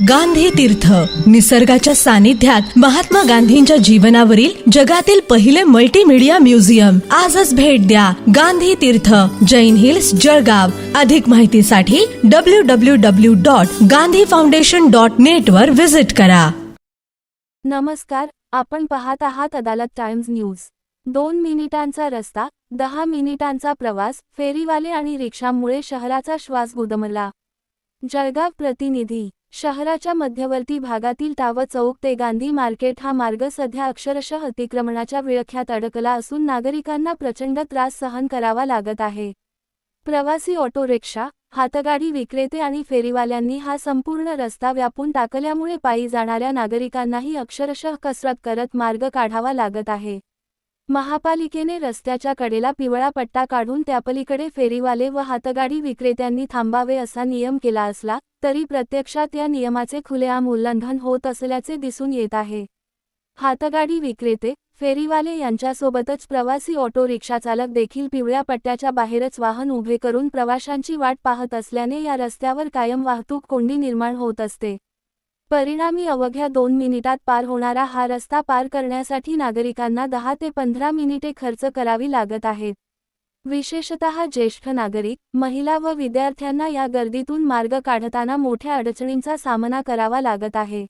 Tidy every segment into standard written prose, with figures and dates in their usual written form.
गांधी तीर्थ, निसर्गाच्या सानिध्यात महात्मा गांधींच्या जीवनावरील जगातील पहिले मल्टीमीडिया म्युझियम. आजच भेट द्या. गांधी तीर्थ, जैन हिल्स, जळगाव. अधिक माहितीसाठी www.gandhifoundation.net वर विजिट करा. नमस्कार, आपण पाहत आहात अदालत टाइम्स न्यूज. 2 मिनिटांचा रस्ता, 10 मिनिटांचा प्रवास, फेरीवाले आणि रिक्षामुळे शहराचा श्वास गुदमरला. जळगाव प्रतिनिधी. शहराच्या मध्यवर्ती भागातील टावर चौक ते गांधी मार्केट हा मार्ग सध्या अक्षरशः अतिक्रमणाच्या विळख्यात अडकला असून नागरिकांना प्रचंड त्रास सहन करावा लागत आहे. प्रवासी ऑटो रिक्षा, हातगाडी विक्रेते आणि फेरीवाल्यांनी हा संपूर्ण रस्ता व्यापून टाकल्यामुळे पायी जाणाऱ्या नागरिकांनाही अक्षरशः कसरत करत मार्ग काढावा लागत आहे. महापालिकेने रस्त्याच्या कडेला पिवळा पट्टा काढून त्यापलीकडे फेरीवाले व हातगाडी विक्रेत्यांनी थांबावे असा नियम केला असला तरी प्रत्यक्षात या नियमाचे खुलेआम उल्लंघन होत असल्याचे दिसून येत आहे. हातगाडी विक्रेते, फेरीवाले यांच्यासोबतच प्रवासी ऑटो रिक्षाचालक देखील पिवळ्या पट्ट्याच्या बाहेरच वाहन उभे करून प्रवाशांची वाट पाहत असल्याने या रस्त्यावर कायम वाहतूक कोंडी निर्माण होत असते. परिणामी अवघ्या 2 मिनिटात पार होणारा हा रस्ता पार करण्यासाठी नागरिकांना 10 ते 15 मिनिटे खर्च करावी लागत आहेत. विशेषतः ज्येष्ठ नागरिक, महिला व विद्यार्थ्यांना या गर्दीतून मार्ग काढताना मोठ्या अडचणींचा सामना करावा लागत आहे.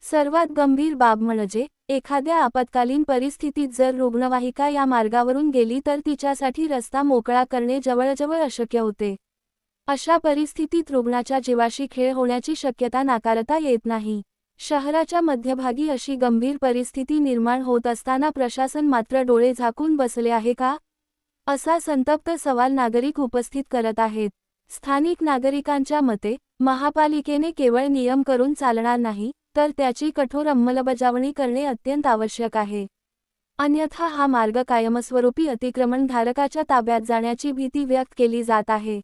सर्वात गंभीर बाब म्हणजे एखाद्या आपत्कालीन परिस्थितीत जर रुग्णवाहिका या मार्गावरून गेली तर तिच्यासाठी रस्ता मोकळा करणे जवळजवळ अशक्य होते. अशा परिस्थितीत रुग्णाच्या जीवाशी खेळ होण्याची शक्यता नाकारता येत नाही. शहराच्या मध्यभागी अशी गंभीर परिस्थिती निर्माण होत असताना प्रशासन मात्र डोळे झाकून बसले आहे का, असा संतप्त सवाल नागरिक उपस्थित करत आहेत. स्थानिक नागरिकांच्या मते महापालिकेने केवळ नियम करून चालणार नाही तर त्याची कठोर अंमलबजावणी करणे अत्यंत आवश्यक आहे. अन्यथा हा मार्ग कायमस्वरूपी अतिक्रमणधारकाच्या ताब्यात जाण्याची भीती व्यक्त केली जात आहे.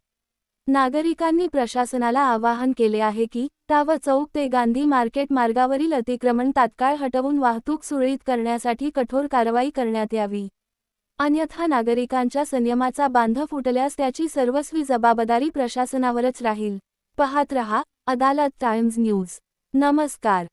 नागरिकांनी प्रशासनाला आवाहन केले आहे की टावर चौक ते गांधी मार्केट मार्गावरील अतिक्रमण तात्काळ हटवून वाहतूक सुरळीत करण्यासाठी कठोर कारवाई करण्यात यावी. अन्यथा नागरिकांच्या संयमाचा बांध फुटल्यास त्याची सर्वस्वी जबाबदारी प्रशासनावरच राहील. पाहत रहा अदालत टाइम्स न्यूज. नमस्कार.